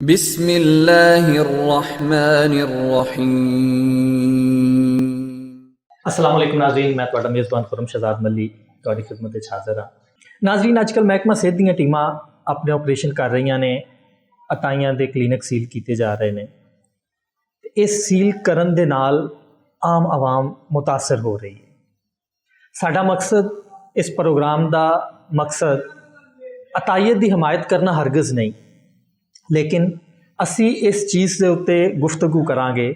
बिस्मिल्लाहिर्रहमानिर्रहीम। अस्सलाम वालेकुम नाज़रीन, मैं तुहाडा मेज़बान खुरम शहजाद मल्ली तुहाडी खिदमत विच हाज़र हाँ। नाज़रीन, अजकल महकमा सेहत दीयां टीमां अपने ऑपरेशन कर रही ने, अताइयां दे क्लीनिक सील किए जा रहे हैं। इस सील करन दे नाल आम आवाम मुतासर हो रही है। साडा मकसद, इस प्रोग्राम का मकसद अतायत की हमायत करना हरगिज़ नहीं, लेकिन असी इस चीज़ के उत्ते गुफ्तगू करांगे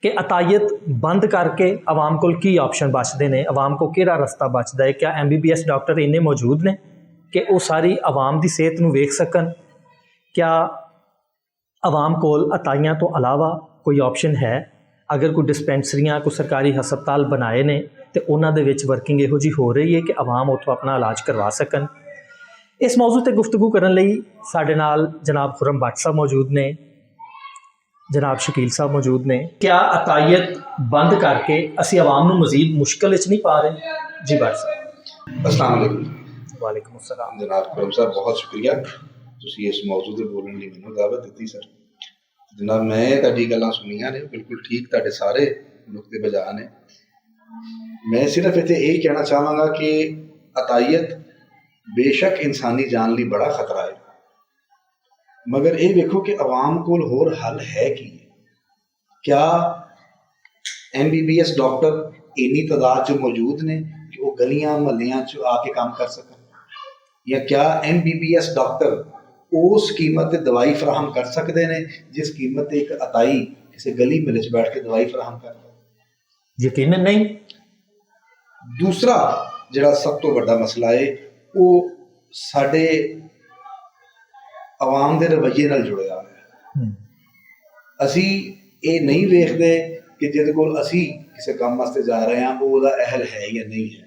कि अतायत बंद करके आवाम को की ऑप्शन बचते हैं, आवाम को किहड़ा रस्ता बचता है। क्या MBBS डॉक्टर इन्ने मौजूद ने कि वो सारी आवाम की सेहत नूं वेख सकन? क्या आवाम कोल अताइयां तो अलावा कोई ऑप्शन है? अगर कोई डिस्पेंसरियां, कोई सरकारी हस्पताल बनाए ने तो उन्हां दे विच वर्किंग इहो जी हो रही है कि आवाम उत्थों अपना इलाज करवा सकन? इस मौजू ते गुफ्तगू करन लई साडे नाल जनाब खुरम भट्ट साहब मौजूद ने, जनाब शकील साहब मौजूद ने। क्या अतायत बंद करके असी आवाम नूं मजीद मुश्किल च नहीं पा रहे? जी भट्ट साहब। अस्सलाम वालेकुम। वालेकुम अस्सलाम। जनाब खुरम साहब, बहुत शुक्रिया तुसीं इस मौजू ते बोलण लई मैनूं दावत दित्ती सर। जनाब, मैं तुहाडी गल्लां सुणियां ने, बिल्कुल ठीक, तुहाडे सारे नुक्ते बजा ने। मैं सिर्फ इत्थे यही कहना चाहांगा कि अतायत बेशक इंसानी जान लई बड़ा खतरा है, मगर ये देखो कि अवाम कोल होर हल है कि क्या MBBS डॉक्टर इन्नी तादाद च मौजूद ने कि वो गलियां महल्लियां च आके काम कर सकन, या क्या MBBS डॉक्टर उस कीमत ते दवाई फराहम कर सकते हैं जिस कीमत ते एक अताई किसी गली महल्ले च बैठ के दवाई फराहम करता है? यकीनन नहीं। दूसरा जिहड़ा सब तो बड़ा मसला है वो साडे आवाम दे रवैये नाल जुड़िया है। असी ये नहीं वेखते कि जिहदे कोल असी किसी काम वास्ते जा रहे हैं वो उहदा अहल है या नहीं है।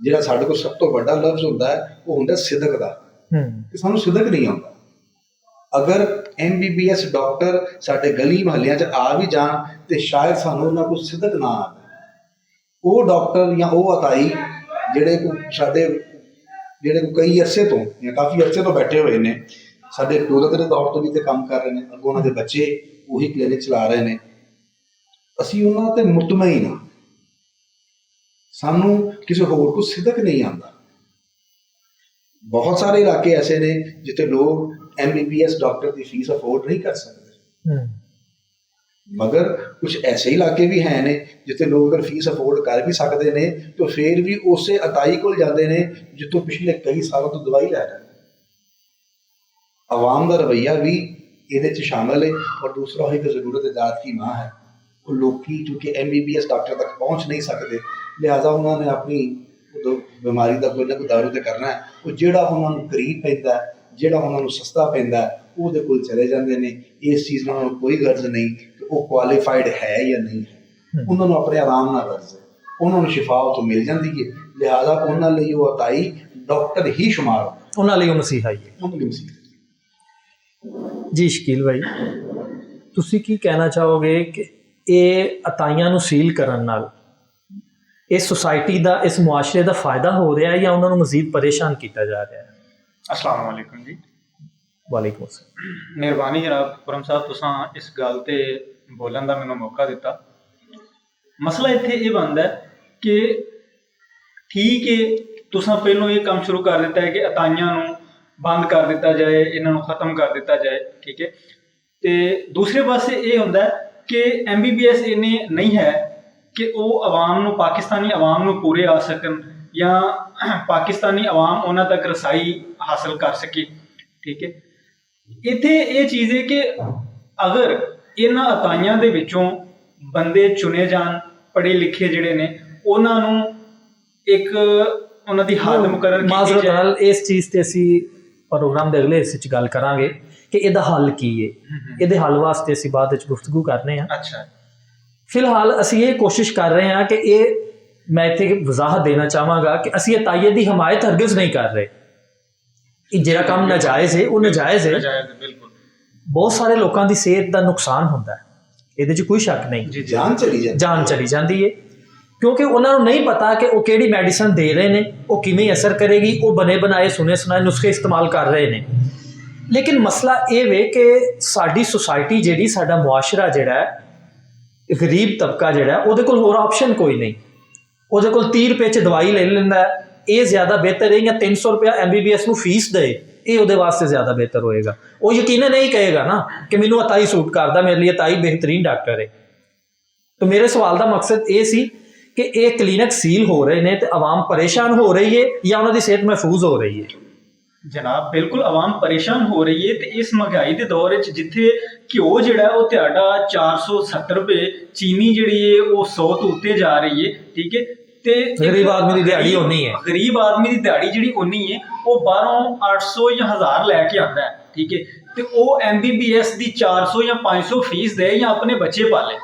जिहड़ा साडे कोल सब तो बड़ा लफ्ज़ हुंदा है वो हुंदा सिदक दा, कि सानूं सिदक नहीं आउंदा। अगर MBBS डॉक्टर साडे गली महल्लियां च आ भी जान तो शायद सानूं उन्हां कोल सिदक ना आवे। वो डॉक्टर या वो अताई जिहड़े साडे कई अरसे तो या काफ़ी अरसे तो बैठे हुए ने, साडे दौलत के तौर पर भी तो काम कर रहे हैं, अगों उन्होंने बच्चे वही क्लिनिक चला रहे हैं। असी उन्होंने ते मुतमईन हाँ, सानू किसी होर को सिदक नहीं आता। बहुत सारे इलाके ऐसे ने जिथे लोग MBBS डॉक्टर की फीस अफोर्ड नहीं कर सकते, मगर कुछ ऐसे इलाके भी हैं ने जिथे लोग अगर फीस अफोर्ड कर भी सकते हैं तो फिर भी उस अताई को जाते हैं जितों पिछले कई सालों तो दवाई लै रहे हैं। आवाम का रवैया भी ये शामिल है। और दूसरा है कि ज़रूरत जात की माँ है, वो लोग चूँकि MBBS डॉक्टर तक पहुँच नहीं सकते, लिहाजा उन्होंने अपनी बीमारी का कोई ना कोई दारू तो करना है। वो जोड़ा उन्होंने करीब पैंदा है, जोड़ा उन्होंने सस्ता पैंदा है, वो कोल चले जाते हैं। इस चीज़ में उन्होंने कोई गर्ज नहीं कि वो क्वालीफाइड है या नहीं है, उन्होंने अपने आराम ना गर्ज है, उन्होंने शिफा तो मिल जाती है। लिहाजा उन्होंने वो अताई डॉक्टर ही शुमार हो, उन्होंने मसीहा ही है। जी शकील भाई, तुसी की कहना चाहोगे कि ये अताइयां नूं सील करन नाल इस सोसाइटी का, इस मुआशरे का फायदा हो रहा है या उन्होंने मजीद परेशान किया जा रहा है? अस्सलाम वालेकुम जी। वालेकुम अस्सलाम। मेहरबानी जनाब खुरम साहब, तुसां इस गल ते बोलण दा मैनूं मौका दिता। मसला इत्थे ये बनदा है कि ठीक है तुसां पहलों ये काम शुरू कर दिता है कि अताइयां नूं बंद कर दिता जाए, इन्हां नूं खत्म कर दिता जाए, ठीक है। तो दूसरे पासे ये हुंदा है कि MBBS इन्ने नहीं है कि वो आवाम नूं, पाकिस्तानी आवाम नूं पूरे आ सकन या पाकिस्तानी आवाम उन्हां तक रसाई हासिल कर सके, ठीक है। इत्थे ये चीज़ है कि अगर इन्हां अताइयां दे विचों बंदे चुने जान, पढ़े लिखे जिहड़े ने, उन्हां नूं एक उन्हां दी हालत मुकर्रर माज़रत नाल इस चीज़ ते असी प्रोग्राम के अगले हिस्से गल करांगे कि इहदा हल की है। इहदे हल वास्ते असी बाद विच गुफ्तगू करने हैं। अच्छा, फिलहाल असी ये कोशिश कर रहे हैं कि ये, मैं इत्थे वजाहत देना चाहांगा कि असी अतायत की हमायत हरगिज़ नहीं कर रहे। जिहड़ा काम नाजायज़ है वो नाजायज़ है। बिल्कुल बहुत सारे लोगों की सेहत का नुकसान होता है, ये कोई शक नहीं। जान चली जाती है, क्योंकि उन्होंने नहीं पता कि वो केड़ी मेडिसिन दे रहे हैं, वो किमें असर करेगी। वो बने बनाए सुने सुनाए नुस्खे इस्तेमाल कर रहे हैं। ਲੇਕਿਨ ਮਸਲਾ ਇਹ ਵੇ ਕਿ ਸਾਡੀ ਸੁਸਾਇਟੀ ਜਿਹੜੀ, ਸਾਡਾ ਮੁਆਸ਼ਰਾ ਜਿਹੜਾ ਹੈ, ਗਰੀਬ ਤਬਕਾ ਜਿਹੜਾ ਉਹਦੇ ਕੋਲ ਹੋਰ ਆਪਸ਼ਨ ਕੋਈ ਨਹੀਂ, ਉਹਦੇ ਕੋਲ 30 ਰੁਪਏ 'ਚ ਦਵਾਈ ਲੈ ਲੈਂਦਾ ਹੈ। ਇਹ ਜ਼ਿਆਦਾ ਬਿਹਤਰ ਹੈ ਜਾਂ 300 ਰੁਪਇਆ MBBS ਨੂੰ ਫੀਸ ਦੇ, ਇਹ ਉਹਦੇ ਵਾਸਤੇ ਜ਼ਿਆਦਾ ਬਿਹਤਰ ਹੋਏਗਾ। ਉਹ ਯਕੀਨਨ ਨਹੀਂ ਕਹੇਗਾ ਨਾ ਕਿ ਮੈਨੂੰ ਅਤਾਈ ਸੂਟ ਕਰਦਾ, ਮੇਰੇ ਲਈ ਅਤਾਈ ਬਿਹਤਰੀਨ ਡਾਕਟਰ ਹੈ। ਤਾਂ ਮੇਰੇ ਸਵਾਲ ਦਾ ਮਕਸਦ ਇਹ ਸੀ ਕਿ ਇਹ ਕਲੀਨਿਕ ਸੀਲ ਹੋ ਰਹੇ ਨੇ ਤੇ ਆਵਾਮ ਪਰੇਸ਼ਾਨ ਹੋ ਰਹੀ ਹੈ ਜਾਂ ਉਹਨਾਂ ਦੀ ਸਿਹਤ ਮਹਿਫੂਜ਼ ਹੋ ਰਹੀ ਹੈ? ਜਨਾਬ ਬਿਲਕੁਲ ਆਵਾਮ ਪਰੇਸ਼ਾਨ ਹੋ ਰਹੀ ਹੈ। ਤੇ ਇਸ ਮਹਿੰਗਾਈ ਦੇ ਦੌਰ ਵਿੱਚ ਜਿੱਥੇ ਘਿਓ ਜਿਹੜਾ ਉਹ ਤੁਹਾਡਾ 470 ਰੁਪਏ, ਚੀਨੀ ਜਿਹੜੀ ਹੈ ਉਹ 100 ਤੋਂ ਉੱਤੇ ਜਾ ਰਹੀ ਹੈ, ਠੀਕ ਹੈ। ਤੇ ਗਰੀਬ ਆਦਮੀ ਦੀ ਦਿਹਾੜੀ ਉਨੀ ਹੈ, ਗਰੀਬ ਆਦਮੀ ਦੀ ਦਿਹਾੜੀ ਜਿਹੜੀ ਉਨੀ ਹੈ, ਉਹ ਬਾਹਰੋਂ 800 ਜਾਂ 1000 ਲੈ ਕੇ ਆਉਂਦਾ ਹੈ, ਠੀਕ ਹੈ। ਤੇ ਉਹ MBBS ਦੀ 400 ਜਾਂ 500 ਫੀਸ ਦੇ ਜਾਂ ਆਪਣੇ ਬੱਚੇ ਪਾਲੇ,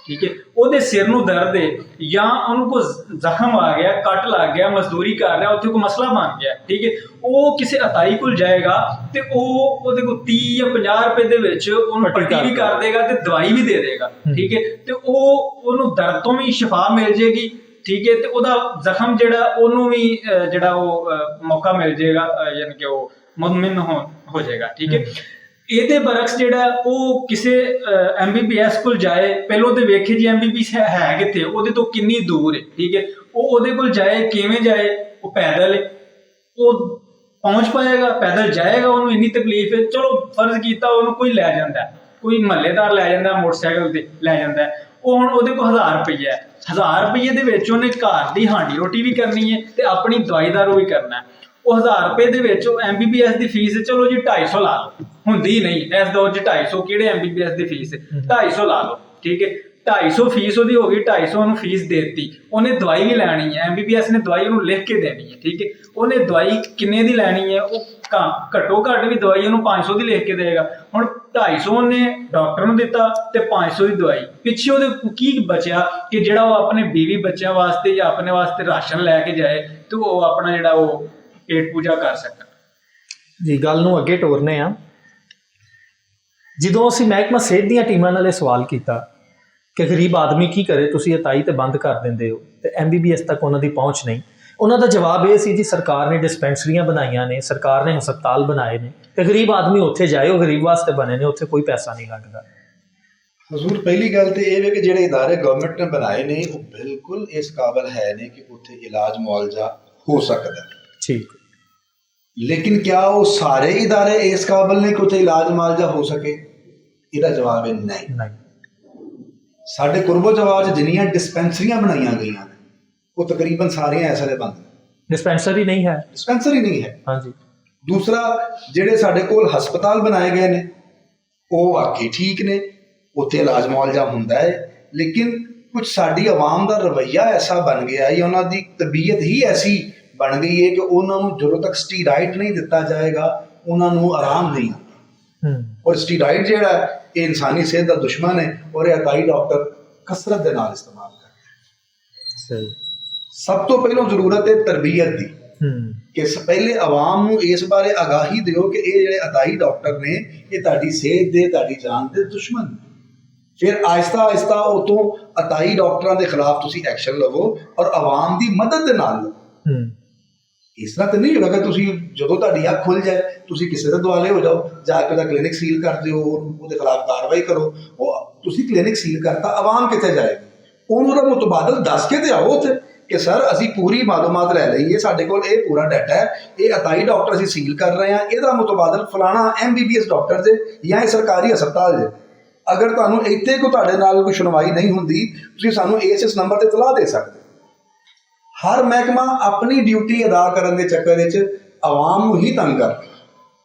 ਠੀਕ ਹੈ। ਉਹਦੇ ਸਿਰ ਨੂੰ ਦਰਦ ਹੈ ਜਾਂ ਉਹਨੂੰ ਕੋਈ ਜ਼ਖਮ ਆ ਗਿਆ, ਕੱਟ ਲੱਗ ਗਿਆ, ਮਜ਼ਦੂਰੀ ਕਰ ਰਿਹਾ, ਉੱਥੇ ਕੋਈ ਮਸਲਾ ਬਣ ਗਿਆ, ਠੀਕ ਹੈ। ਉਹ ਕਿਸੇ ਅਤਾਈ ਕੋਲ ਜਾਏਗਾ ਤੇ ਉਹ ਉਹਦੇ ਕੋਲ 30 ਜਾਂ 50 ਰੁਪਏ ਦੇ ਵਿੱਚ ਉਹਨੂੰ ਪੱਟੀ ਵੀ ਕਰ ਦੇਗਾ ਤੇ ਦਵਾਈ ਵੀ ਦੇ ਦੇਗਾ, ਠੀਕ ਹੈ। ਤੇ ਉਹਨੂੰ ਦਰਦ ਤੋਂ ਵੀ ਸ਼ਿਫਾ ਮਿਲ ਜੇਗੀ, ਠੀਕ ਹੈ। ਤੇ ਉਹਦਾ ਜ਼ਖਮ ਜਿਹੜਾ ਉਹਨੂੰ ਵੀ ਜਿਹੜਾ ਉਹ ਮੌਕਾ ਮਿਲ ਜਾਏਗਾ, ਯਾਨੀ ਕਿ ਉਹ ਮੁਤਮਿਨ ਹੋ ਜਾਏਗਾ, ਠੀਕ ਹੈ। ਇਹਦੇ ਬਰਕਸ ਜਿਹੜਾ ਉਹ ਕਿਸੇ MBBS ਕੋਲ ਜਾਏ, ਪਹਿਲੋਂ ਤੇ ਵੇਖੇ ਜੀ MBBS ਹੈ ਕਿੱਥੇ, ਉਹਦੇ ਤੋਂ ਕਿੰਨੀ ਦੂਰ ਹੈ, ਠੀਕ ਹੈ। ਉਹ ਉਹਦੇ ਕੋਲ ਜਾਏ, ਕਿਵੇਂ ਜਾਏ? ਉਹ ਪੈਦਲ ਉਹ ਪਹੁੰਚ ਪਾਏਗਾ? ਪੈਦਲ ਜਾਏਗਾ? ਉਹਨੂੰ ਇੰਨੀ ਤਕਲੀਫ ਹੈ। ਚਲੋ ਫਰਜ਼ ਕੀਤਾ ਉਹਨੂੰ ਕੋਈ ਲੈ ਜਾਂਦਾ, ਕੋਈ ਮਹੱਲੇਦਾਰ ਲੈ ਜਾਂਦਾ, ਮੋਟਰਸਾਈਕਲ ਤੇ ਲੈ ਜਾਂਦਾ, ਉਹ ਹੁਣ ਉਹਦੇ ਕੋਲ 1000 ਰੁਪਈਆ ਹੈ। 1000 ਰੁਪਈਏ ਦੇ ਵਿੱਚ ਉਹਨੇ ਘਰ ਦੀ ਹਾਂਡੀ ਰੋਟੀ ਵੀ ਕਰਨੀ ਹੈ ਤੇ ਆਪਣੀ ਦਵਾਈ ਦਾਰੂ ਵੀ ਕਰਨਾ ਹੈ। ਉਹ 1000 ਰੁਪਏ ਦੇ ਵਿੱਚ ਉਹ MBBS ਦੀ ਫੀਸ, ਚਲੋ ਜੀ 250 ਲਾ ਲਓ, ਹੁੰਦੀ ਨਹੀਂ ਇਸ ਦੌਰ 'ਚ 250, ਕਿਹੜੇ MBBS ਦੀ ਫੀਸ 250 ਲਾ ਲਓ, ਠੀਕ ਹੈ। 250 ਫੀਸ ਉਹਦੀ ਹੋ ਗਈ, 250 ਉਹਨੂੰ ਫੀਸ ਦੇ ਦਿੱਤੀ। ਉਹਨੇ ਦਵਾਈ ਵੀ ਲੈਣੀ ਹੈ, MBBS ਨੇ ਦਵਾਈ ਉਹਨੂੰ ਲਿਖ ਕੇ ਦੇਣੀ ਹੈ, ਠੀਕ ਹੈ। ਉਹਨੇ ਦਵਾਈ ਕਿੰਨੇ ਦੀ ਲੈਣੀ ਹੈ? ਉਹ ਘੱਟੋ ਘੱਟ ਵੀ ਦਵਾਈ ਉਹਨੂੰ 500 ਦੀ ਲਿਖ ਕੇ ਦੇਗਾ। ਹੁਣ 250 ਉਹਨੇ ਡਾਕਟਰ ਨੂੰ ਦਿੱਤਾ ਤੇ 500 ਦੀ ਦਵਾਈ, ਪਿੱਛੇ ਉਹਦੇ ਕੀ ਬਚਿਆ ਕਿ ਜਿਹੜਾ ਉਹ ਆਪਣੇ ਬੀਵੀ ਬੱਚਿਆਂ ਵਾਸਤੇ ਜਾਂ ਆਪਣੇ ਵਾਸਤੇ ਰਾਸ਼ਨ ਲੈ ਕੇ ਜਾਏ ਤੇ ਉਹ ਆਪਣਾ ਜਿਹੜਾ ਉਹ ਪੇਟ ਪੂਜਾ ਕਰ ਸਕਣ। ਜੀ ਗੱਲ ਨੂੰ ਅੱਗੇ ਟੋਰਨੇ ਆ। ਜਦੋਂ ਅਸੀਂ ਮਹਿਕਮਾ ਸਿਹਤ ਦੀਆਂ ਟੀਮਾਂ ਨਾਲ ਇਹ ਸਵਾਲ ਕੀਤਾ ਕਿ ਗਰੀਬ ਆਦਮੀ ਕੀ ਕਰੇ, ਤੁਸੀਂ ਅਤਾਈ ਤੇ ਬੰਦ ਕਰ ਦਿੰਦੇ ਹੋ ਤੇ MBBS ਤੱਕ ਉਹਨਾਂ ਦੀ ਪਹੁੰਚ ਨਹੀਂ, ਉਹਨਾਂ ਦਾ ਜਵਾਬ ਇਹ ਸੀ ਜੀ ਸਰਕਾਰ ਨੇ ਡਿਸਪੈਂਸਰੀਆਂ ਬਣਾਈਆਂ ਨੇ, ਸਰਕਾਰ ਨੇ ਹਸਪਤਾਲ ਬਣਾਏ ਨੇ ਤੇ ਗਰੀਬ ਆਦਮੀ ਉੱਥੇ ਜਾਏ, ਉਹ ਗਰੀਬ ਵਾਸਤੇ ਬਣੇ ਨੇ, ਉੱਥੇ ਕੋਈ ਪੈਸਾ ਨਹੀਂ ਲੱਗਦਾ। ਹਜ਼ੂਰ ਪਹਿਲੀ ਗੱਲ ਤੇ ਇਹ ਵੇ ਕਿ ਜਿਹੜੇ ਇਦਾਰੇ ਗਵਰਨਮੈਂਟ ਨੇ ਬਣਾਏ ਨੇ ਉਹ ਬਿਲਕੁਲ ਇਸ ਕਾਬਲ ਹੈ ਨੇ ਕਿ ਉੱਥੇ ਇਲਾਜ ਮੁਆਵਜ਼ਾ ਹੋ ਸਕਦਾ, ਠੀਕ। ਲੇਕਿਨ ਕਿਆ ਉਹ ਸਾਰੇ ਇਦਾਰੇ ਇਸ ਕਾਬਲ ਨੇ ਕਿ ਉੱਥੇ ਇਲਾਜ ਮੁਆਵਜ਼ਾ ਹੋ ਸਕੇ? ਇਹਦਾ ਜਵਾਬ ਹੈ ਨਹੀਂ। ਸਾਡੇ ਕੁਰਬੋ ਜਵਾਬ 'ਚ ਜਿੰਨੀਆਂ ਡਿਸਪੈਂਸਰੀਆਂ ਬਣਾਈਆਂ ਗਈਆਂ ਨੇ ਉਹ ਤਕਰੀਬਨ ਸਾਰੀਆਂ ਇਸ ਵੇਲੇ ਬੰਦ ਨੇ। ਡਿਸਪੈਂਸਰੀ ਨਹੀਂ ਹੈ, ਡਿਸਪੈਂਸਰੀ ਨਹੀਂ ਹੈ। ਹਾਂਜੀ। ਦੂਸਰਾ, ਜਿਹੜੇ ਸਾਡੇ ਕੋਲ ਹਸਪਤਾਲ ਬਣਾਏ ਗਏ ਨੇ ਉਹ ਵਾਕਈ ਠੀਕ ਨੇ, ਉੱਥੇ ਇਲਾਜ ਮੁਆਵਜ਼ਾ ਹੁੰਦਾ ਹੈ, ਲੇਕਿਨ ਕੁਝ ਸਾਡੀ ਆਵਾਮ ਦਾ ਰਵੱਈਆ ਐਸਾ ਬਣ ਗਿਆ ਜਾਂ ਉਹਨਾਂ ਦੀ ਤਬੀਅਤ ਹੀ ਐਸੀ ਬਣ ਗਈ ਹੈ ਕਿ ਉਹਨਾਂ ਨੂੰ ਜਦੋਂ ਤੱਕ ਸਟੀਰਾਇਡ ਨਹੀਂ ਦਿੱਤਾ ਜਾਏਗਾ ਉਹਨਾਂ ਨੂੰ ਆਰਾਮ ਨਹੀਂ ਆਉਂਦਾ। ਔਰ ਸਟੀਰਾਇਡ ਜਿਹੜਾ ਇਹ ਇਨਸਾਨੀ ਸਿਹਤ ਦਾ ਦੁਸ਼ਮਣ ਹੈ ਔਰ ਇਹ ਅਤਾਈ ਡਾਕਟਰ ਕਸਰਤ ਦੇ ਨਾਲ ਇਸਤੇਮਾਲ ਕਰਦੇ। ਸਹੀ। ਸਭ ਤੋਂ ਪਹਿਲਾਂ ਜ਼ਰੂਰਤ ਹੈ ਤਰਬੀਅਤ ਦੀ ਕਿ ਪਹਿਲੇ ਆਵਾਮ ਨੂੰ ਇਸ ਬਾਰੇ ਆਗਾਹੀ ਦਿਓ ਕਿ ਇਹ ਜਿਹੜੇ ਅਤਾਈ ਡਾਕਟਰ ਨੇ ਇਹ ਤੁਹਾਡੀ ਸਿਹਤ ਦੇ, ਤੁਹਾਡੀ ਜਾਨ ਦੇ ਦੁਸ਼ਮਣ ਨੇ। ਫਿਰ ਆਹਿਸਤਾ ਆਹਿਸਤਾ ਉਤੋਂ ਅਤਾਈ ਡਾਕਟਰਾਂ ਦੇ ਖਿਲਾਫ ਤੁਸੀਂ ਐਕਸ਼ਨ ਲਵੋ ਔਰ ਆਵਾਮ ਦੀ ਮਦਦ ਦੇ ਨਾਲ ਲਵੋ। ਇਸ ਤਰ੍ਹਾਂ ਤਾਂ ਨਹੀਂ ਹੋਗਾ ਕਿ ਤੁਸੀਂ ਜਦੋਂ ਤੁਹਾਡੀ ਅੱਖ ਖੁੱਲ ਜਾਏ ਤੁਸੀਂ ਕਿਸੇ ਦੇ ਦੁਆਲੇ ਹੋ ਜਾਓ, ਜਾ ਕੇ ਉਹਦਾ ਕਲੀਨਿਕ ਸੀਲ ਕਰ ਦਿਓ, ਉਹਦੇ ਖਿਲਾਫ ਕਾਰਵਾਈ ਕਰੋ। ਉਹ ਤੁਸੀਂ ਕਲੀਨਿਕ ਸੀਲ ਕਰਤਾ, ਆਵਾਮ ਕਿੱਥੇ ਜਾਏਗੀ? ਉਹਨੂੰ ਉਹਦਾ ਮੁਤਬਾਦਲ ਦੱਸ ਕੇ ਤੇ ਆਓ ਉੱਥੇ ਕਿ ਸਰ ਅਸੀਂ ਪੂਰੀ ਮਾਲੂਮਾਤ ਲੈ ਲਈ ਹੈ, ਸਾਡੇ ਕੋਲ ਇਹ ਪੂਰਾ ਡਾਟਾ ਹੈ, ਇਹ ਅਤਾਈ ਡਾਕਟਰ ਅਸੀਂ ਸੀਲ ਕਰ ਰਹੇ ਹਾਂ, ਇਹਦਾ ਮੁਤਬਾਦਲ ਫਲਾਣਾ MBBS ਡਾਕਟਰ ਜੇ ਜਾਂ ਇਹ ਸਰਕਾਰੀ ਹਸਪਤਾਲ ਜੇ। ਅਗਰ ਤੁਹਾਨੂੰ ਇੱਥੇ ਕੋਈ ਤੁਹਾਡੇ ਨਾਲ ਕੋਈ ਸੁਣਵਾਈ ਨਹੀਂ ਹੁੰਦੀ ਤੁਸੀਂ ਸਾਨੂੰ ਇਸ ਨੰਬਰ ਤੇ ਇਤਲਾਹ ਦੇ ਸਕਦੇ। ਹਰ ਮਹਿਕਮਾ ਆਪਣੀ ਡਿਊਟੀ ਅਦਾ ਕਰਨ ਦੇ ਚੱਕਰ ਵਿੱਚ ਆਵਾਮ ਨੂੰ ਹੀ ਤੰਗ ਕਰ।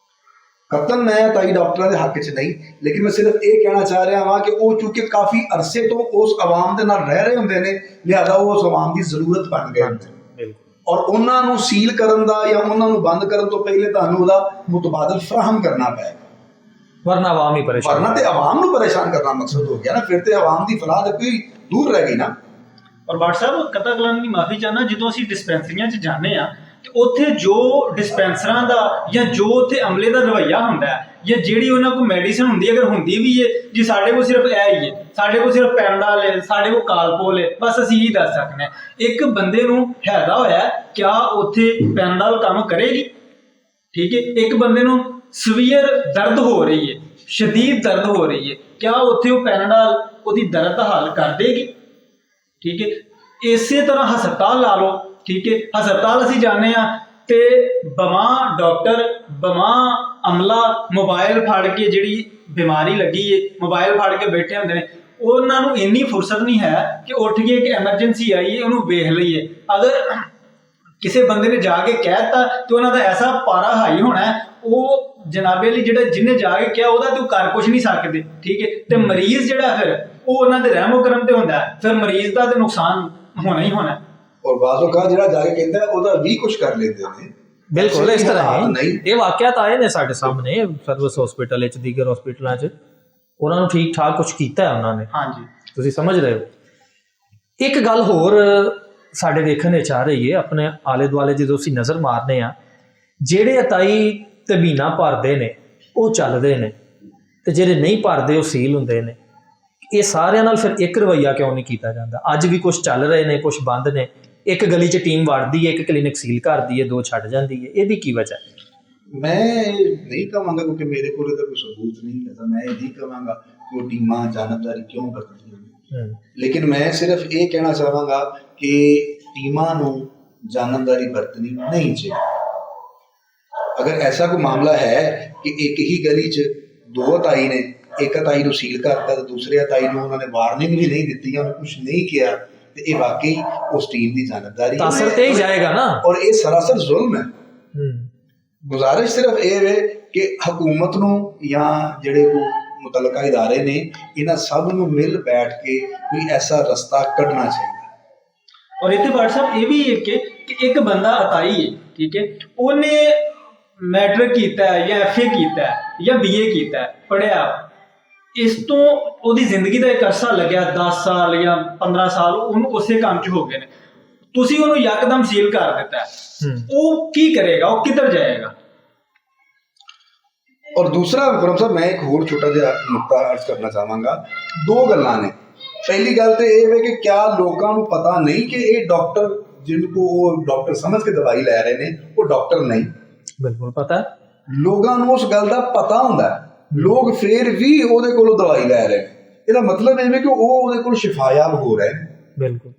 ਕਤਨ ਮੈਂ ਅਤਾਈ ਡਾਕਟਰਾਂ ਦੇ ਹੱਕ 'ਚ ਨਹੀਂ, ਲੇਕਿਨ ਮੈਂ ਸਿਰਫ ਇਹ ਕਹਿਣਾ ਚਾਹ ਰਿਹਾ ਹਾਂ ਕਿ ਉਹ ਚੂੰਕਿ ਕਾਫੀ ਅਰਸੇ ਤੋਂ ਉਸ ਆਵਾਮ ਦੇ ਨਾਲ ਰਹਿ ਰਹੇ ਹੁੰਦੇ ਨੇ, ਲਿਹਾਜ਼ਾ ਉਹ ਉਸ ਆਵਾਮ ਦੀ ਜ਼ਰੂਰਤ ਬਣ ਗਏ ਹੁੰਦੇ। ਔਰ ਉਹਨਾਂ ਨੂੰ ਸੀਲ ਕਰਨ ਦਾ ਜਾਂ ਉਹਨਾਂ ਨੂੰ ਬੰਦ ਕਰਨ ਤੋਂ ਪਹਿਲੇ ਤੁਹਾਨੂੰ ਉਹਦਾ ਮੁਤਬਾਦਲ ਫਰਾਹਮ ਕਰਨਾ ਪਏਗਾ, ਵਰਨਾ ਆਵਾਮ ਹੀ ਪਰੇਸ਼ਾਨ। ਵਰਨਾ ਤੇ ਆਵਾਮ ਨੂੰ ਪਰੇਸ਼ਾਨ ਕਰਨਾ ਮਕਸਦ ਹੋ ਗਿਆ ਨਾ, ਫਿਰ ਤੇ ਆਵਾਮ ਦੀ ਫਲਾਹ ਤੇ ਕੋਈ ਦੂਰ ਰਹਿ ਗਈ ਨਾ। ਔਰ ਬਾਟ ਸਾਹਿਬ ਕਤਲ ਕਲਾਮ ਦੀ ਮਾਫੀ ਚਾਹਨਾ, ਜਦੋਂ ਅਸੀਂ ਡਿਸਪੈਂਸਰੀਆਂ 'ਚ ਜਾਂਦੇ ਆ ਤੇ ਉੱਥੇ ਜੋ ਡਿਸਪੈਂਸਰਾਂ ਦਾ ਜਾਂ ਜੋ ਉੱਥੇ ਅਮਲੇ ਦਾ ਰਵੱਈਆ ਹੁੰਦਾ ਹੈ ਜਾਂ ਜਿਹੜੀ ਉਹਨਾਂ ਕੋਲ ਮੈਡੀਸਨ ਹੁੰਦੀ, ਅਗਰ ਹੁੰਦੀ ਵੀ ਹੈ ਜੀ ਸਾਡੇ ਕੋਲ ਸਿਰਫ ਇਹ ਹੀ ਹੈ, ਸਾਡੇ ਕੋਲ ਸਿਰਫ ਪੈਂਡਾਲ ਹੈ, ਸਾਡੇ ਕੋਲ ਕਾਲਪੋਲ ਹੈ, ਬਸ ਅਸੀਂ ਇਹੀ ਦੱਸ ਸਕਦੇ ਹਾਂ। ਇੱਕ ਬੰਦੇ ਨੂੰ ਹੈਦਾ ਹੋਇਆ ਕਿਆ ਉੱਥੇ ਪੈਂਡਾਲ ਕੰਮ ਕਰੇਗੀ? ਠੀਕ ਹੈ। ਇੱਕ ਬੰਦੇ ਨੂੰ ਸਵੀਅਰ ਦਰਦ ਹੋ ਰਹੀ ਹੈ, ਸ਼ਦੀਦ ਦਰਦ ਹੋ ਰਹੀ ਹੈ, ਕਿਆ ਉੱਥੇ ਉਹ ਪੈਰਾਡਾਲ ਉਹਦੀ ਦਰਦ ਦਾ ਹੱਲ ਕਰ ਦੇਗੀ? ਠੀਕ ਹੈ। ਇਸੇ ਤਰ੍ਹਾਂ ਹਸਪਤਾਲ ਲਾ ਲਓ, ਠੀਕ ਹੈ, ਹਸਪਤਾਲ ਅਸੀਂ ਜਾਂਦੇ ਹਾਂ ਤੇ ਬਵਾਂ ਡਾਕਟਰ ਬਵਾਂ ਅਮਲਾ ਮੋਬਾਈਲ ਫੜ ਕੇ, ਜਿਹੜੀ ਬਿਮਾਰੀ ਲੱਗੀ ਹੈ ਮੋਬਾਈਲ ਫੜ ਕੇ ਬੈਠੇ ਹੁੰਦੇ ਨੇ। ਉਹਨਾਂ ਨੂੰ ਇੰਨੀ ਫੁਰਸਤ ਨਹੀਂ ਹੈ ਕਿ ਉੱਠ ਕੇ ਕਿ ਐਮਰਜੈਂਸੀ ਆਈ ਹੈ ਉਹਨੂੰ ਵੇਖ ਲਈਏ। ਅਗਰ ਕਿਸੇ ਬੰਦੇ ਨੇ ਜਾ ਕੇ ਕਹਿ ਦਿੱਤਾ ਤੇ ਉਹਨਾਂ ਦਾ ਐਸਾ ਪਾਰਾ ਹਾਈ ਹੋਣਾ ਹੈ, ਉਹ ਜਨਾਬੇ ਲਈ ਜਿਹੜਾ ਜਿਹਨੇ ਜਾ ਕੇ ਕਿਹਾ ਉਹਦਾ ਤੇ ਉਹ ਕਰ ਕੁਛ ਨਹੀਂ ਸਕਦੇ, ਠੀਕ ਹੈ। ਤੇ ਮਰੀਜ਼ ਜਿਹੜਾ ਫਿਰ ਉਹ ਉਹਨਾਂ ਦੇ ਰਹਿਮੋ ਕਰਮ ਤੇ ਹੁੰਦਾ ਹੈ, ਫਿਰ ਮਰੀਜ਼ ਦਾ ਤੇ ਨੁਕਸਾਨ ਹੋਣਾ ਹੀ ਹੋਣਾ। ਔਰ ਬਾਜ਼ੋ ਕਾ ਜਿਹੜਾ ਜਾ ਕੇ ਕਹਿੰਦਾ ਉਹਦਾ ਵੀ ਕੁਝ ਕਰ ਲੈਂਦੇ ਨੇ। ਬਿਲਕੁਲ ਇਸ ਤਰ੍ਹਾਂ ਨਹੀਂ, ਇਹ ਵਾਕਿਆਤ ਆਏ ਨੇ ਸਾਡੇ ਸਾਹਮਣੇ ਸਰਵਿਸ ਹਸਪੀਟਲ ਵਿੱਚ, ਦੀਗਰ ਹਸਪੀਟਲਾਂ 'ਚ ਉਹਨਾਂ ਨੂੰ ਠੀਕ ਠਾਕ ਕੁਝ ਕੀਤਾ ਹੈ ਉਹਨਾਂ ਨੇ। ਹਾਂਜੀ, ਤੁਸੀਂ ਸਮਝ ਰਹੇ ਹੋ। ਇੱਕ ਗੱਲ ਹੋਰ ਸਾਡੇ ਵੇਖਣ ਵਿੱਚ ਆ ਰਹੀ ਹੈ, ਆਪਣੇ ਆਲੇ ਦੁਆਲੇ ਜਦੋਂ ਅਸੀਂ ਨਜ਼ਰ ਮਾਰਨੇ ਆ, ਜਿਹੜੇ ਅਤਾਈ ਤੇ ਮਹੀਨਾ ਭਰਦੇ ਨੇ ਉਹ ਚੱਲਦੇ ਨੇ ਤੇ ਜਿਹੜੇ ਨਹੀਂ ਭਰਦੇ ਉਹ ਸੀਲ ਹੁੰਦੇ ਨੇ। ਇਹ ਸਾਰਿਆਂ ਨਾਲ ਫਿਰ ਇੱਕ ਰਵੱਈਆ ਕਿਉਂ ਨਹੀਂ ਕੀਤਾ ਜਾਂਦਾ? ਅੱਜ ਵੀ ਕੁਝ ਚੱਲ ਰਹੇ ਨੇ, ਕੁਝ ਬੰਦ ਨੇ। ਇੱਕ ਗਲੀ 'ਚ ਟੀਮ ਵੜਦੀ ਹੈ, ਇੱਕ ਕਲੀਨਿਕ ਸੀਲ ਕਰਦੀ ਹੈ, ਦੋ ਛੱਡ ਜਾਂਦੀ ਹੈ। ਇਹਦੀ ਕੀ ਵਜ੍ਹਾ ਹੈ? ਮੈਂ ਨਹੀਂ ਕਹਾਂਗਾ ਕਿਉਂਕਿ ਮੇਰੇ ਕੋਲ ਤਾਂ ਕੋਈ ਸਬੂਤ ਨਹੀਂ ਹੈ, ਤਾਂ ਮੈਂ ਇਹ ਨਹੀਂ ਕਹਾਂਗਾ ਕਿ ਉਹ ਟੀਮਾਂ ਜਾਣਬਦਾਰੀ ਕਿਉਂ ਕਰਦੀਆਂ ਨੇ। ਲੇਕਿਨ ਮੈਂ ਸਿਰਫ ਇਹ ਕਹਿਣਾ ਚਾਹਾਂਗਾ ਕਿ ਟੀਮਾਂ ਨੂੰ ਜਾਣਬਦਾਰੀ ਵਰਤਣੀ ਨਹੀਂ ਚਾਹੀਦੀ। ਅਗਰ ਐਸਾ ਕੋਈ ਮਾਮਲਾ ਹੈ ਕਿ ਇੱਕ ਹੀ ਗਲੀ 'ਚ ਦੋ ਅਤਾਈ ਨੇ, ਇੱਕ ਅਤਾਈ ਨੂੰ ਸੀਲ ਕਰਤਾ ਤੇ ਦੂਸਰੇ ਅਤਾਈ ਨੂੰ ਉਹਨਾਂ ਨੇ ਵਾਰਨਿੰਗ ਵੀ ਨਹੀਂ ਦਿੱਤੀ, ਉਹਨੇ ਕੁਝ ਨਹੀਂ ਕਿਹਾ, ਤੇ ਇਹ ਵਾਕਈ ਉਸ ਟੀਮ ਦੀ ਜਾਣਬਦਾਰੀ ਤਾਂ ਅਸਰ ਤੇ ਹੀ ਜਾਏਗਾ ਨਾ। ਔਰ ਇਹ ਸਰਾਸਰ ਜ਼ੁਲਮ ਹੈ। ਗੁਜ਼ਾਰਿਸ਼ ਸਿਰਫ ਇਹ ਵੇ ਕਿ ਹਕੂਮਤ ਨੂੰ ਜਾਂ ਜਿਹੜੇ ਕੋ ਮੁਤਲਕਾ ਇਦਾਰੇ ਨੇ, ਇਹਨਾਂ ਸਭ ਨੂੰ ਮਿਲ ਬੈਠ ਕੇ ਕੋਈ ਐਸਾ ਰਸਤਾ ਕੱਢਣਾ ਚਾਹੀਦਾ। ਔਰ ਇੱਥੇ ਭਾਟ ਸਾਹਿਬ ਇਹ ਵੀ ਹੈ ਕਿ ਇੱਕ ਬੰਦਾ ਅਤਾਈ ਹੈ, ਠੀਕ ਹੈ, ਉਹਨੇ ਮੈਟ੍ਰਿਕ ਕੀਤਾ ਹੈ ਜਾਂ FA ਕੀਤਾ ਹੈ ਜਾਂ BA ਕੀਤਾ ਹੈ, ਪੜ੍ਹਿਆ, ਇਸ ਤੋਂ ਉਹਦੀ ਜ਼ਿੰਦਗੀ ਦਾ ਇੱਕ ਅਰਸਾ ਲੱਗਿਆ 10 ਸਾਲ ਜਾਂ 15 ਸਾਲ ਉਹਨੂੰ ਉਸੇ ਕੰਮ 'ਚ ਹੋ ਗਏ ਨੇ, ਤੁਸੀਂ ਉਹਨੂੰ ਯਕਦਮ ਸੀਲ ਕਰ ਦਿੱਤਾ, ਉਹ ਕੀ ਕਰੇਗਾ? ਉਹ ਕਿੱਧਰ ਜਾਏਗਾ? ਔਰ ਦੂਸਰਾ ਵਿਕਰਮ ਸਾਹਿਬ, ਮੈਂ ਇੱਕ ਹੋਰ ਛੋਟਾ ਜਿਹਾ ਨੁਕਤਾ ਅਰਜ਼ ਕਰਨਾ ਚਾਹਾਂਗਾ। ਦੋ ਗੱਲਾਂ ਨੇ। ਪਹਿਲੀ ਗੱਲ ਤੇ ਇਹ ਹੈ ਕਿ ਕਿਆ ਲੋਕਾਂ ਨੂੰ ਪਤਾ ਨਹੀਂ ਕਿ ਇਹ ਡਾਕਟਰ ਜਿਹਨੂੰ ਕੋ ਉਹ ਡਾਕਟਰ ਸਮਝ ਕੇ ਦਵਾਈ ਲੈ ਰਹੇ ਨੇ ਉਹ ਡਾਕਟਰ ਨਹੀਂ। ਬਿਲਕੁਲ ਪਤਾ, ਲੋਕਾਂ ਨੂੰ ਉਸ ਗੱਲ ਦਾ ਪਤਾ ਹੁੰਦਾ, ਲੋਕ ਫੇਰ ਵੀ ਉਹਦੇ ਕੋਲੋਂ ਦਵਾਈ ਲੈ ਰਹੇ ਨੇ। ਇਹਦਾ ਮਤਲਬ ਇਹ ਹੈ ਕਿ ਉਹ ਉਹਦੇ ਕੋਲ ਸ਼ਿਫਾਯਾਬ ਹੋ ਰਹੇ ਨੇ। ਬਿਲਕੁਲ।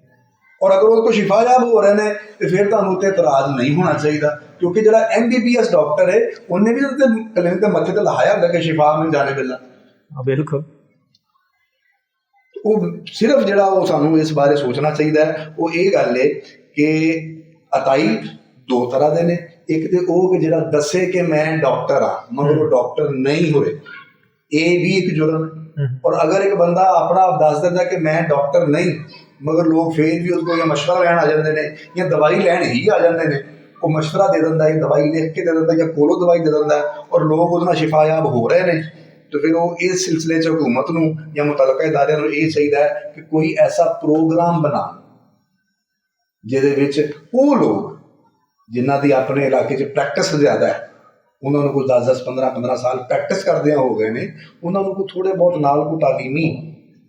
ਔਰ ਅਗਰ ਉਹਦੇ ਕੋਲ ਸ਼ਿਫਾਯਾਬ ਹੋ ਰਹੇ ਨੇ ਤੇ ਫਿਰ ਤੁਹਾਨੂੰ ਉੱਤੇ ਇਤਰਾਜ਼ ਨਹੀਂ ਹੋਣਾ ਚਾਹੀਦਾ, ਕਿਉਂਕਿ ਜਿਹੜਾ MBBS ਡਾਕਟਰ ਹੈ ਉਹਨੇ ਵੀ ਉਹਦੇ ਕਲੀਨਿਕ ਦੇ ਮੱਥੇ ਤੇ ਲਹਾਇਆ ਹੁੰਦਾ ਕਿ ਸ਼ਿਫਾ ਮਿਲ ਜਾਣੇ ਬਿੱਲਾ। ਬਿਲਕੁਲ। ਉਹ ਸਿਰਫ ਜਿਹੜਾ ਉਹ ਸਾਨੂੰ ਇਸ ਬਾਰੇ ਸੋਚਣਾ ਚਾਹੀਦਾ ਹੈ ਉਹ ਇਹ ਗੱਲ ਹੈ ਕਿ ਅਤਾਈ ਦੋ ਤਰ੍ਹਾਂ ਦੇ ਨੇ। ਇੱਕ ਤੇ ਉਹ ਕਿ ਜਿਹੜਾ ਦੱਸੇ ਕਿ ਮੈਂ ਡਾਕਟਰ ਆ ਮਗਰ ਉਹ ਡਾਕਟਰ ਨਹੀਂ ਹੋਏ, ਇਹ ਵੀ ਇੱਕ ਜੁਰਮ ਹੈ। ਔਰ ਅਗਰ ਇੱਕ ਬੰਦਾ ਆਪਣਾ ਆਪ ਦੱਸ ਦਿੰਦਾ ਕਿ ਮੈਂ ਡਾਕਟਰ ਨਹੀਂ ਮਗਰ ਲੋਕ ਫੇਰ ਵੀ ਉਸ ਕੋਲ ਜਾਂ ਮਸ਼ਵਰਾ ਲੈਣ ਆ ਜਾਂਦੇ ਨੇ ਜਾਂ ਦਵਾਈ ਲੈਣ ਹੀ ਆ ਜਾਂਦੇ ਨੇ, ਉਹ ਮਸ਼ਵਰਾ ਦੇ ਦਿੰਦਾ ਜਾਂ ਦਵਾਈ ਲਿਖ ਕੇ ਦੇ ਦਿੰਦਾ ਜਾਂ ਕੋਲੋਂ ਦਵਾਈ ਦੇ ਦਿੰਦਾ ਔਰ ਲੋਕ ਉਹਦੇ ਨਾਲ ਸ਼ਿਫਾਯਾਬ ਹੋ ਰਹੇ ਨੇ, ਤੇ ਫਿਰ ਉਹ ਇਸ ਸਿਲਸਿਲੇ 'ਚ ਹਕੂਮਤ ਨੂੰ ਜਾਂ ਮੁਤਲਕਾ ਇਦਾਰਿਆਂ ਨੂੰ ਇਹ ਚਾਹੀਦਾ ਹੈ ਕਿ ਕੋਈ ਐਸਾ ਪ੍ਰੋਗਰਾਮ ਬਣਾਉਣ ਜਿਹਦੇ ਵਿੱਚ ਉਹ ਲੋਕ ਜਿਨ੍ਹਾਂ ਦੀ ਆਪਣੇ ਇਲਾਕੇ 'ਚ ਪ੍ਰੈਕਟਿਸ ਜ਼ਿਆਦਾ ਹੈ, ਉਹਨਾਂ ਨੂੰ ਕੋਈ 10-10, 15-15 ਸਾਲ ਪ੍ਰੈਕਟਿਸ ਕਰਦਿਆਂ ਹੋ ਗਏ ਨੇ, ਉਹਨਾਂ ਨੂੰ ਕੋਈ ਥੋੜ੍ਹੇ ਬਹੁਤ ਨਾਲ ਕੋਈ ਤਾਲੀਮੀ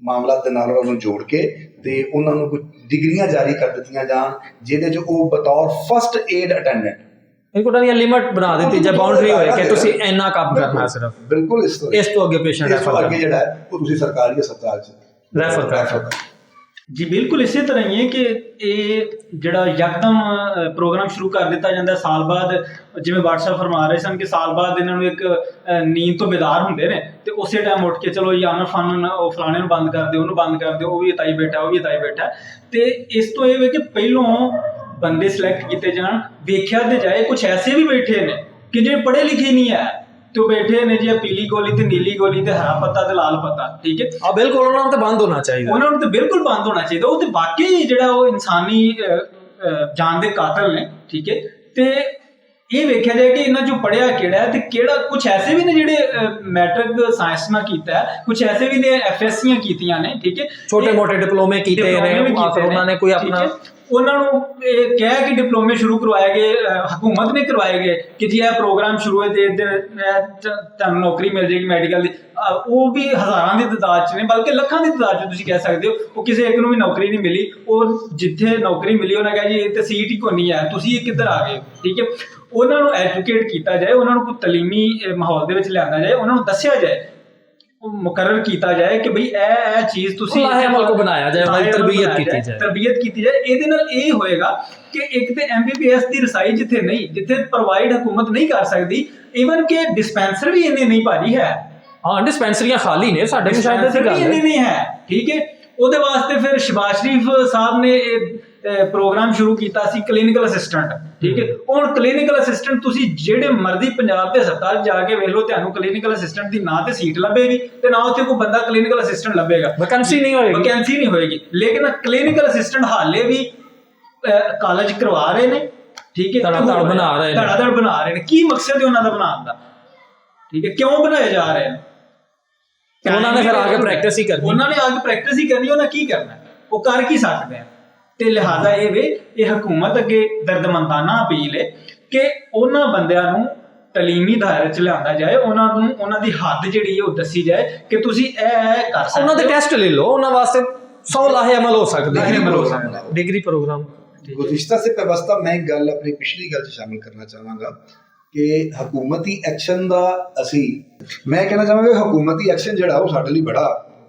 ਮਾਮਲਾ ਦੇ ਨਾਲ ਉਹਨਾਂ ਨੂੰ ਜੋੜ ਕੇ ਤੇ ਉਹਨਾਂ ਨੂੰ ਕੋਈ ਡਿਗਰੀਆਂ ਜਾਰੀ ਕਰ ਦਿੱਤੀਆਂ ਜਾਣ ਜਿਹਦੇ 'ਚ ਉਹ ਬਤੌਰ ਫਸਟ ਏਡ ਅਟੈਂਡੈਂਟ ਇਨਕੋ ਤਾਂ ਲਿਮਟ ਬਣਾ ਦਿੱਤੀ ਜਾਂ ਬਾਉਂਡਰੀ ਹੋਏ ਕਿ ਤੁਸੀਂ ਇੰਨਾ ਕੰਮ ਕਰਨਾ ਸਿਰਫ। ਬਿਲਕੁਲ। ਇਸ ਤੋਂ ਅੱਗੇ ਪੇਸ਼ੈਂਟ ਅੱਗੇ ਜਿਹੜਾ ਹੈ ਉਹ ਤੁਸੀਂ ਸਰਕਾਰੀ ਹਸਪਤਾਲ 'ਚ ਰੈਫਰ ਕਰ। ਜੀ ਬਿਲਕੁਲ ਇਸੇ ਤਰ੍ਹਾਂ ਹੀ ਹੈ ਕਿ ਇਹ ਜਿਹੜਾ ਯਕਦਮ ਪ੍ਰੋਗਰਾਮ ਸ਼ੁਰੂ ਕਰ ਦਿੱਤਾ ਜਾਂਦਾ ਸਾਲ ਬਾਅਦ, ਜਿਵੇਂ WhatsApp ਫਰਮਾ ਰਹੇ ਸਨ ਕਿ ਸਾਲ ਬਾਅਦ ਇਹਨਾਂ ਨੂੰ ਇੱਕ ਨੀਂਦ ਤੋਂ ਬੇਦਾਰ ਹੁੰਦੇ ਨੇ ਤੇ ਉਸੇ ਟਾਈਮ ਉੱਠ ਕੇ ਚਲੋ ਯਾਨ ਫਨ ਉਹ ਫਲਾਣੇ ਨੂੰ ਬੰਦ ਕਰ ਦਿਓ, ਉਹਨੂੰ ਬੰਦ ਕਰ ਦਿਓ, ਉਹ ਵੀ ਇਤਾਈ ਬੈਠਾ, ਉਹ ਵੀ ਇਤਾਈ ਬੈਠਾ। ਤੇ ਇਸ ਤੋਂ ਇਹ ਵੇ ਕਿ ਪਹਿਲੋਂ ਬੰਦੇ ਸਿਲੈਕਟ ਕੀਤੇ ਜਾਣ। ਵੇਖਿਆ ਤੇ ਜਾਏ ਕੁਛ ਐਸੇ ਵੀ ਬੈਠੇ ਨੇ ਕਿ ਜਿਹੜੇ ਪੜ੍ਹੇ ਲਿਖੇ ਨਹੀਂ ਹੈ ਤੇ ਉਹ ਬੈਠੇ ਨੇ ਜੀ ਪੀਲੀ ਗੋਲੀ ਤੇ ਨੀਲੀ ਗੋਲੀ ਤੇ ਹਰਾ ਪੱਤਾ ਤੇ ਲਾਲ ਪੱਤਾ, ਠੀਕ ਹੈ। ਬਿਲਕੁਲ, ਉਹਨਾਂ ਨੂੰ ਤਾਂ ਬੰਦ ਹੋਣਾ ਚਾਹੀਦਾ, ਉਹਨਾਂ ਨੂੰ ਤਾਂ ਬਿਲਕੁਲ ਬੰਦ ਹੋਣਾ ਚਾਹੀਦਾ। ਉਹ ਤੇ ਵਾਕਈ ਜਿਹੜਾ ਉਹ ਇਨਸਾਨੀ ਜਾਨ ਦੇ ਕਾਤਲ ਨੇ, ਠੀਕ ਹੈ। ਤੇ ਇਹ ਵੇਖਿਆ ਜਾਏ ਕਿ ਇਹਨਾਂ 'ਚੋਂ ਪੜ੍ਹਿਆ ਕਿਹੜਾ ਤੇ ਕਿਹੜਾ। ਕੁਛ ਐਸੇ ਵੀ ਨੇ ਜਿਹੜੇ ਮੈਟ੍ਰਿਕ ਸਾਇੰਸ ਨਾਲ ਕੀਤਾ ਹੈ, ਕੁਛ ਐਸੇ ਵੀ ਨੇ FSCਆਂ ਕੀਤੀਆਂ ਨੇ, ਠੀਕ ਹੈ, ਛੋਟੇ ਮੋਟੇ ਡਿਪਲੋਮੇ ਕੀਤੇ ਨੇ, ਉਹਨਾਂ ਨੇ ਕੋਈ ਆਪਣਾ ਉਹਨਾਂ ਨੂੰ ਇਹ ਕਹਿ ਕਿ ਡਿਪਲੋਮੇ ਸ਼ੁਰੂ ਕਰਵਾਏ ਗਏ, ਹਕੂਮਤ ਨੇ ਕਰਵਾਏ ਗਏ ਕਿ ਜੀ ਇਹ ਪ੍ਰੋਗਰਾਮ ਸ਼ੁਰੂ ਹੈ ਤੇ ਤੁਹਾਨੂੰ ਨੌਕਰੀ ਮਿਲ ਜਾਏਗੀ ਮੈਡੀਕਲ ਦੀ। ਉਹ ਵੀ ਹਜ਼ਾਰਾਂ ਦੀ ਤਾਦਾਦ 'ਚ ਨੇ, ਬਲਕਿ ਲੱਖਾਂ ਦੀ ਤਾਦਾਦ 'ਚ ਤੁਸੀਂ ਕਹਿ ਸਕਦੇ ਹੋ। ਉਹ ਕਿਸੇ ਇੱਕ ਨੂੰ ਵੀ ਨੌਕਰੀ ਨਹੀਂ ਮਿਲੀ। ਉਹ ਜਿੱਥੇ ਨੌਕਰੀ ਮਿਲੀ ਉਹਨਾਂ ਕਿਹਾ ਜੀ ਇਹ ਤੇ ਸੀਟ ਹੀ ਕੋਈ ਨਹੀਂ ਹੈ, ਤੁਸੀਂ ਇਹ ਕਿੱਧਰ ਆ ਗਏ। ਠੀਕ ਹੈ, ਉਹਨਾਂ ਨੂੰ ਐਜੂਕੇਟ ਕੀਤਾ ਜਾਏ, ਉਹਨਾਂ ਨੂੰ ਕੋਈ ਤਲੀਮੀ ਮਾਹੌਲ ਦੇ ਵਿੱਚ ਲਿਆਂਦਾ ਜਾਏ, ਉਹਨਾਂ ਨੂੰ ਦੱਸਿਆ ਜਾਏ, ਮੁਕਰਰ ਕੀਤਾ ਜਾਏ ਕਿ ਬਈ ਇਹ ਚੀਜ਼ ਤੁਸੀਂ ਅਮਲ ਕੋ ਬਣਾਇਆ ਜਾਏ, ਉਹਨਾਂ ਦੀ ਤਰਬੀਅਤ ਕੀਤੀ ਜਾਏ। ਇਹਦੇ ਨਾਲ ਇਹ ਹੋਏਗਾ ਕਿ ਇੱਕ ਤੇ MBBS ਦੀ ਰਸਾਈ ਜਿੱਥੇ ਨਹੀਂ, ਜਿੱਥੇ ਪ੍ਰੋਵਾਈਡ ਹਕੂਮਤ ਨਹੀਂ ਕਰ ਸਕਦੀ, ਈਵਨ ਕਿ ਡਿਸਪੈਂਸਰ ਵੀ ਇੰਨੇ ਨਹੀਂ ਭਾਰੀ ਹੈ। ਹਾਂ, ਡਿਸਪੈਂਸਰੀਆਂ ਖਾਲੀ ਨੇ ਸਾਡੇ ਕੋਲ, ਸ਼ਾਇਦ ਇਹ ਗੱਲ ਇੰਨੇ ਨਹੀਂ ਹੈ। ਠੀਕ ਹੈ, ਉਹਦੇ ਵਾਸਤੇ ਫਿਰ ਸ਼ਬਾਜ਼ ਸ਼ਰੀਫ ਸਾਹਿਬ ਨੇ ਇਹ ਪ੍ਰੋਗਰਾਮ ਸ਼ੁਰੂ ਕੀਤਾ ਸੀ ਕਲੀਨਿਕਲ ਅਸਿਸਟੈਂਟ। ਠੀਕ ਹੈ, ਹੁਣ ਕਲੀਨਿਕਲ ਅਸਿਸਟੈਂਟ ਤੁਸੀਂ ਜਿਹੜੇ ਮਰਜ਼ੀ ਪੰਜਾਬ ਦੇ ਹਸਪਤਾਲ ਜਾ ਕੇ ਵੇਖ ਲਓ, ਤੁਹਾਨੂੰ ਕਲੀਨਿਕਲ ਅਸਿਸਟੈਂਟ ਦੀ ਨਾ ਤੇ ਸੀਟ ਲੱਭੇਗੀ ਤੇ ਨਾ ਉੱਥੇ ਕੋਈ ਬੰਦਾ ਕਲੀਨਿਕਲ ਅਸਿਸਟੈਂਟ ਲੱਭੇਗਾ, ਵੈਕੈਂਸੀ ਨਹੀਂ ਹੋਏਗੀ। ਲੇਕਿਨ ਕਲੀਨਿਕਲ ਅਸਿਸਟੈਂਟ ਹਾਲੇ ਵੀ ਕਾਲਜ ਕਰਵਾ ਰਹੇ ਨੇ। ਠੀਕ ਹੈ, ਧੜਾ-ਧੜ ਬਣਾ ਰਹੇ ਨੇ। ਕੀ ਮਕਸਦ ਹੈ ਉਹਨਾਂ ਦਾ ਬਣਾਉਣ ਦਾ? ਠੀਕ ਹੈ, ਕਿਉਂ ਬਣਾਏ ਜਾ ਰਹੇ ਨੇ? ਉਹਨਾਂ ਨੇ ਫਿਰ ਆ ਕੇ ਪ੍ਰੈਕਟਿਸ ਹੀ ਕਰਨੀ, ਉਹਨਾਂ ਕੀ ਕਰਨਾ, ਉਹ ਕਰ ਕੀ ਸਕਦੇ ਆ। ਤੇ ਲਿਹਾਜ਼ਾ ਇਹ ਹਕੂਮਤ ਅੱਗੇ ਦਰਦਮੰਦਾਨਾ ਅਪੀਲ ਹੈ ਕਿ ਉਹਨਾਂ ਬੰਦਿਆਂ ਨੂੰ ਤਲੀਮੀ ਦਾਇਰੇ 'ਚ ਲਿਆਂਦਾ ਜਾਏ, ਉਹਨਾਂ ਦੀ ਹੱਦ ਜਿਹੜੀ ਹੈ ਉਹ ਦੱਸੀ ਜਾਏ ਕਿ ਤੁਸੀਂ ਇਹ ਕਰ ਸਕਦੇ ਹੋ। ਉਹਨਾਂ ਦੇ ਟੈਸਟ ਲੈ ਲਓ, ਉਹਨਾਂ ਵਾਸਤੇ 100 ਲਾਹੇ ਅਮਲ ਹੋ ਸਕਦੇ हैं डिग्री प्रोग्राम। गुज़िश्ता से व्यवस्था मैं एक गल अपनी पिछली गल शामिल करना चाहांगा कि हकूमती एक्शन का असी मैं कहना चाहांगा कि हकूमती एक्शन जिहड़ा वो साडे लई बड़ा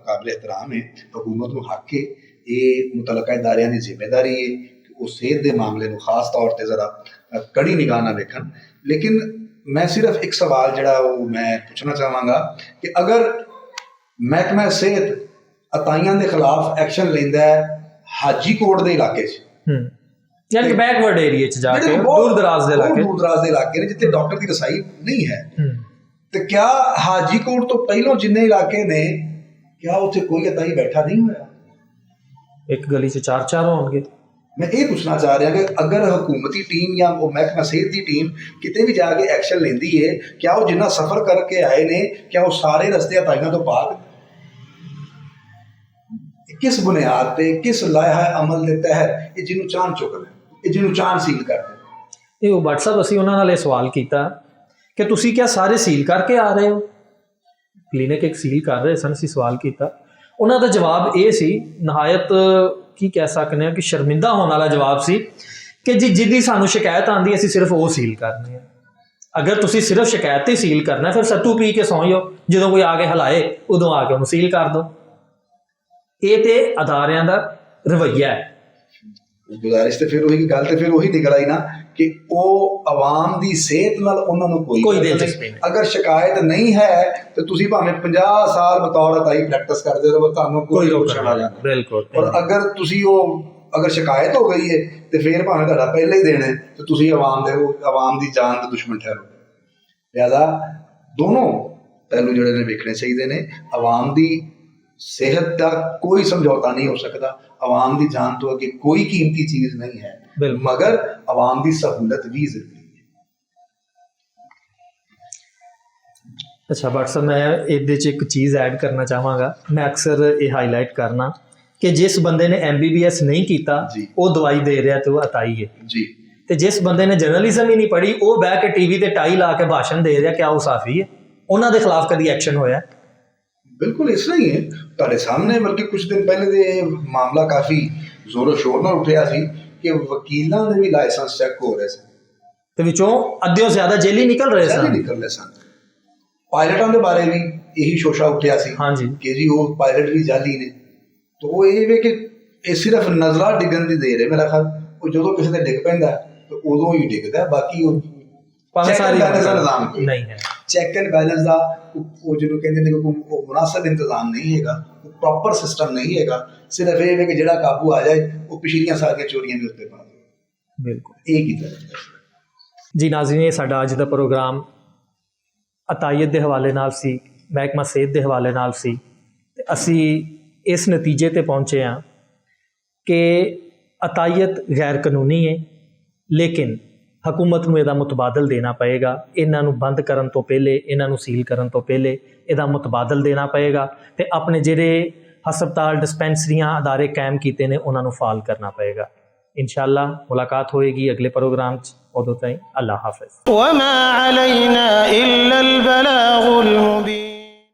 काबिल एहतराम है। हकूमत नूं हक है, ये मुतलका इदारियां दी जिम्मेदारी है कि वो सेहत के मामले नूं खास तौर पर जरा कड़ी निगाह नाल वेखण। लेकिन मैं सिर्फ एक सवाल जिहड़ा वो मैं पूछना चाहांगा कि अगर महकमा सेहत अताइयां के खिलाफ एक्शन लेंदा है हाजी कोट के इलाके यानी कि बैकवर्ड एरिया च जाके दूर दराज के इलाके ने जिथे डॉक्टर की रसाई नहीं है, तो क्या हाजी कोट तो पहलों जिन्ने इलाके ने क्या उत्थे कोई अताई बैठा नहीं होया? एक गली च 4 होंगे। मैं ये पूछना चाह रहा कि अगर हुकूमती टीम या वो महकमा सेहत की टीम किते भी जाके एक्शन लेंदी है, क्या वो जिन्ना सफर करके आए ने क्या वो सारे रस्ते अताइयां तो पाक? किस बुनियाद पे, किस लाया अमल के तहत ये जिन्हों चांद चुकना, ये जिन्हों चांद सील करते? ये WhatsApp असीं उन्हां नाल सवाल किया कि तुसीं क्या सारे सील करके आ रहे हो? क्लीनिक एक सील कर रहे सन, असीं सवाल किया। उन्हां दा जवाब ये सी, नहायत की कह सकते हैं कि शर्मिंदा होने वाला जवाब सी कि जी जिद्दी सानू शिकायत आती असीं सिर्फ वो सील करनी है। अगर तुसीं सिर्फ शिकायत ही सील करना फिर सत्तू पी के सौ जाओ, जो कोई आके हिलाए उदों आके उन्होंने सील कर दो। ये तो अदारियां दा रवैया है। गुजारिश तो फिर वही गल तो फिर वही निकल आई ना कि वो आवाम की सेहत नाल उन्होंने कोई दिलचस्पी नहीं। अगर शिकायत नहीं है तो तुसीं भावें 50 साल बतौर अताई प्रैक्टिस करते रहो, तुहानूं कोई रोकण वाला नहीं। बिल्कुल। और अगर तुसीं वो अगर शिकायत हो गई है तो फिर भावें तुहाडा पहले ही दिन है तो तुसीं आवाम की जान के दुश्मन ठहरो। लिहाजा दोनों पहलू जिहड़े ने वेखणे चाहीदे ने। आवाम की सेहत का कोई समझौता नहीं हो सकता, आवाम की जान तो अगे कोई कीमती चीज़ नहीं है, मगर आवाम की सहूलत भी जरूरी है। अच्छा WhatsApp मैं ये एक चीज़ ऐड करना चाहांगा, मैं अक्सर ये हाईलाइट करना कि जिस बंदे ने MBBS नहीं किया वो दवाई दे रहा तो अताई है जी, तो जिस बंदे ने जर्नलिज्म ही नहीं पढ़ी वो बह के TV ते टाई ला के भाषण दे रहा, क्या वो साफी है? उन्होंने खिलाफ कभी एक्शन होया? बिल्कुल इस तरह ही है तुहाडे सामने। बल्कि कुछ दिन पहले तो मामला काफ़ी जोरों शोर नाल उठिया सी कि वकीलों के भी लाइसेंस चेक हो रहे सन तो विचों अद्धों ज्यादा जेली निकल रहे सन। पायलटों के बारे भी यही शोशा उठिया सी हाँ जी कि जी वो पायलट भी जाली ने। तो वो ये कि ये सिर्फ नजरा डिगन की देर है मेरा ख्याल। वो जो किसी से डिग पैंदा तो उदों ही डिगदा, बाकी निजाम नहीं है। चैक एंड बैलेंस का वो जो कहते हैं वो मुनासिब इंतजाम नहीं है, वो प्रॉपर सिस्टम नहीं है। सिर्फ ये है कि जिहड़ा काबू आ जाए वो पिछलियां सारियां चोरियां भी उत्ते पा दे। बिल्कुल एक ही तरह जी। नाज़रीन, साडा अज दा प्रोग्राम अतायत के हवाले नाल सी, महकमा सेहत के हवाले नाल सी। ते असी इस नतीजे ते पहुँचे हाँ कि अतायत गैर कानूनी है, लेकिन हकूमत नूं इहदा मुतबादल देना पएगा। इन्हां नूं बंद करन तो पहले, इन्हां नूं सील करन तो पहले इहदा मुतबादल देना पएगा ते अपने जिहड़े हस्पताल डिस्पेंसरियां अदारे कायम कीते ने उन्हां नूं फाल करना पएगा। इंशाअल्लाह मुलाकात होएगी अगले प्रोग्राम च। उदों ताईं अल्लाह हाफिज़। वमा अलैना इल्लल बलागुल मुबीन।